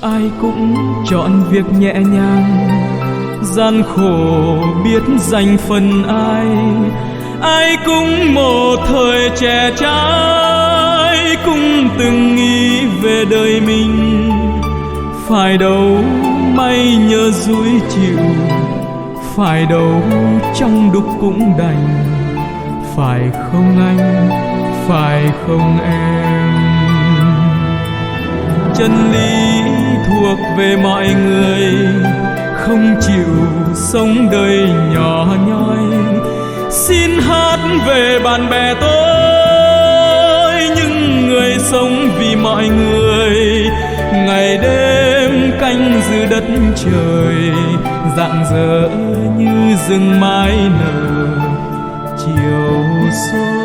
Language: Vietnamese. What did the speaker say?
ai cũng chọn việc nhẹ nhàng, gian khổ biết dành phần ai cũng một thời trẻ trai, cũng từng nghĩ về đời mình. Phải đâu may nhờ dối chịu, phải đâu trong đục cũng đành, phải không anh, phải không em? Chân lý thuộc về mọi người, không chịu sống đời nhỏ nhoi. Xin hát về bạn bè tôi, những người sống vì mọi người, ngày đêm canh giữ đất trời, rạng rỡ như rừng mai nở chiều xuân.